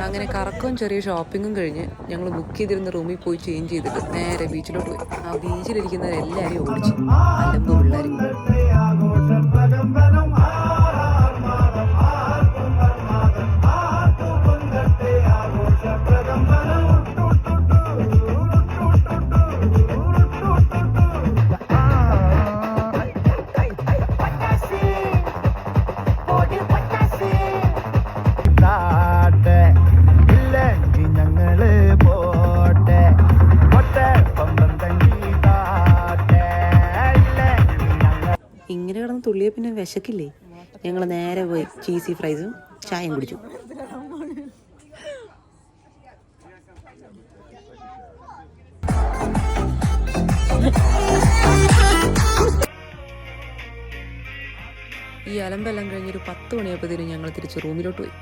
അങ്ങനെ കറക്കവും ചെറിയ ഷോപ്പിങ്ങും കഴിഞ്ഞ് ഞങ്ങൾ ബുക്ക് ചെയ്തിരുന്ന റൂമിൽ പോയി ചേഞ്ച് ചെയ്തിട്ട് നേരെ ബീച്ചിലോട്ട് പോയി. ആ ബീച്ചിലിരിക്കുന്നവരെല്ലാവരും ഓടിച്ചു, അലമ്പ് പിള്ളേർ. ഇങ്ങനെ കിടന്ന് തുള്ളിയെ പിന്നെ വിശക്കില്ലേ? ഞങ്ങൾ നേരെ പോയി ചീസി ഫ്രൈസും ചായയും കുടിച്ചു. ഈ അലമ്പെല്ലാം കഴിഞ്ഞൊരു 10 മണിയായപ്പോഴത്തേനും ഞങ്ങൾ തിരിച്ച് റൂമിലോട്ട് പോയി.